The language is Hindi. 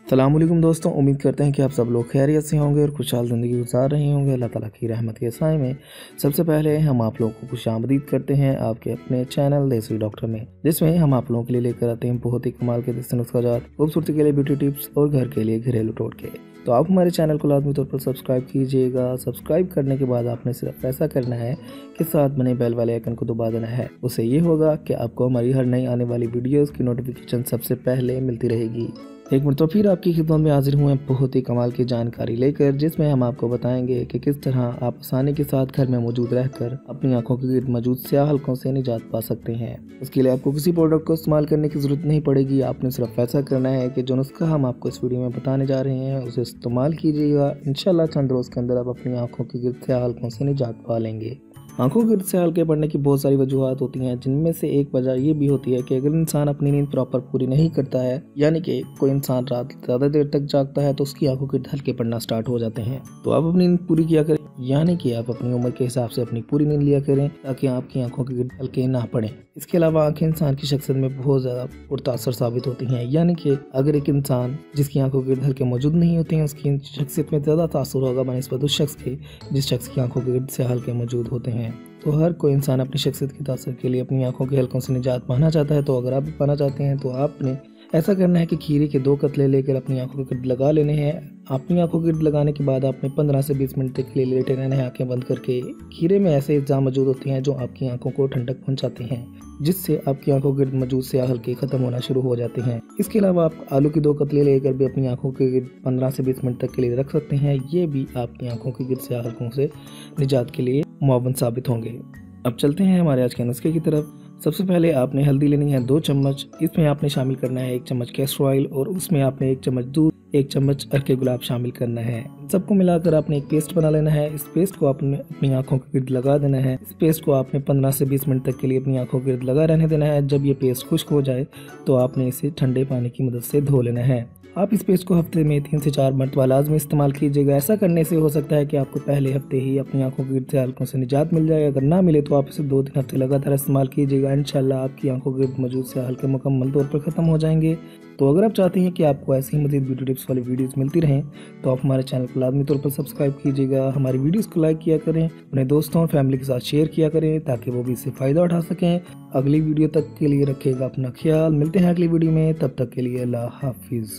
सलामुअलैकुम दोस्तों, उम्मीद करते हैं कि आप सब लोग खैरियत से होंगे और खुशहाल ज़िंदगी गुजार रहे होंगे। अल्लाह ताला की रहमत के साए में सबसे पहले हम आप लोगों को खुशामदीद करते हैं आपके अपने चैनल देसी डॉक्टर में, जिसमें हम आप लोगों के लिए लेकर आते हैं बहुत ही कमाल के देसी नुस्ख़ाजात, खूबसूरती के लिए ब्यूटी टिप्स और घर के लिए घरेलू टोटके। तो आप हमारे चैनल को लाजमी तौर पर सब्सक्राइब कीजिएगा। सब्सक्राइब करने के बाद आपने सिर्फ ऐसा करना है कि साथ बने बेल वाले आइकन को दबा देना है। उससे ये होगा कि आपको हमारी हर नई आने वाली वीडियोस की नोटिफिकेशन सबसे पहले मिलती रहेगी। एक मिनट तो फिर आपकी खिदमत में हाजिर हुए हैं बहुत ही कमाल की जानकारी लेकर, जिसमें हम आपको बताएंगे कि किस तरह आप आसानी के साथ घर में मौजूद रहकर अपनी आंखों के गिर्द मौजूद स्याह हलकों से निजात पा सकते हैं। उसके लिए आपको किसी प्रोडक्ट को इस्तेमाल करने की जरूरत नहीं पड़ेगी। आपने सिर्फ ऐसा करना है कि जो नुस्खा हम आपको इस वीडियो में बताने जा रहे हैं उसे इस्तेमाल कीजिएगा। इंशाल्लाह चंद रोज़ के अंदर आप अपनी आंखों के गिर्द स्याह हलकों से निजात पा लेंगे। आंखों के गिर्द से हल्के पड़ने की बहुत सारी वजूहत होती हैं, जिनमें से एक वजह ये भी होती है कि अगर इंसान अपनी नींद प्रॉपर पूरी नहीं करता है, यानी कि कोई इंसान रात ज़्यादा देर तक जागता है तो उसकी आंखों के गिर्द हल्के पड़ना स्टार्ट हो जाते हैं। तो आप अपनी नींद पूरी किया करें, यानी कि आप अपनी उम्र के हिसाब से अपनी पूरी नींद लिया करें ताकि आपकी आंखों के गिर्द हल्के ना पड़े। इसके अलावा आंखें इंसान की शख्सियत में बहुत ज़्यादा पुरतासर साबित होती हैं, यानी कि अगर एक इंसान जिसकी आंखों के गिर्द हल्के मौजूद नहीं होते हैं उसकी शख्सियत में ज़्यादा तासुर होगा बनिस्बत उस शख्स के जिस शख्स की आंखों के गिर्द से हल्के मौजूद होते हैं। तो हर कोई इंसान अपनी शख्सियत के तासुर के लिए अपनी आंखों के हलकों से निजात पाना चाहता है। तो अगर आप भी पाना चाहते हैं तो आपने ऐसा करना है कि खीरे के 2 कतले लेकर अपनी आंखों के गिर्द लगा लेने हैं। अपनी आंखों के गिर्द लगाने के बाद आपने 15 से 20 मिनट तक के लिए लेटे रहना है आंखें बंद करके। खीरे में ऐसे अज्जा मौजूद होते हैं जो आपकी आंखों को ठंडक पहुंचाते हैं, जिससे आपकी आंखों के गिर्द मौजूद स्याह हल्के खत्म होना शुरू हो जाते हैं। इसके अलावा आप आलू की 2 कतले लेकर भी अपनी आंखों के गिर्द 15 से 20 मिनट तक के लिए रख सकते हैं। ये भी आपकी आंखों के गिर्द स्याह हल्कों से निजात के लिए मुआवन साबित होंगे। अब चलते हैं हमारे आज के नुस्खे की तरफ। सबसे पहले आपने हल्दी लेनी है 2 चम्मच। इसमें आपने शामिल करना है 1 चम्मच कैस्टर ऑयल और उसमें आपने 1 चम्मच दूध, 1 चम्मच अरके गुलाब शामिल करना है। सबको मिलाकर आपने एक पेस्ट बना लेना है। इस पेस्ट को आपने अपनी आंखों के गिर्द लगा देना है। इस पेस्ट को आपने 15 से 20 मिनट तक के लिए अपनी आंखों के गिर्द लगा रहने देना है। जब ये पेस्ट खुश्क हो जाए तो आपने इसे ठंडे पानी की मदद से धो लेना है। आप इस पेस्ट को हफ्ते में 3 से 4 मरतबा लाजमी इस्तेमाल कीजिएगा। ऐसा करने से हो सकता है कि आपको पहले हफ्ते ही अपनी आंखों के गिर्द से हलकों से निजात मिल जाए। अगर ना मिले तो आप इसे 2-3 हफ्ते लगातार इस्तेमाल कीजिएगा। इंशाल्लाह आपकी आंखों के गिर्द मौजूद से हल्के मुकम्मल तौर पर ख़त्म हो जाएंगे। तो अगर आप चाहते हैं कि आपको ऐसी ही मज़ीद ब्यूटी टिप्स वाली वीडियोस मिलती रहें तो आप हमारे चैनल को लाजमी तौर पर सब्सक्राइब कीजिएगा। हमारी वीडियोस को लाइक किया करें, अपने दोस्तों और फैमिली के साथ शेयर किया करें ताकि वो भी इससे फ़ायदा उठा सकें। अगली वीडियो तक के लिए रखिएगा अपना ख्याल। मिलते हैं अगली वीडियो में, तब तक के लिए अल्लाह हाफिज़।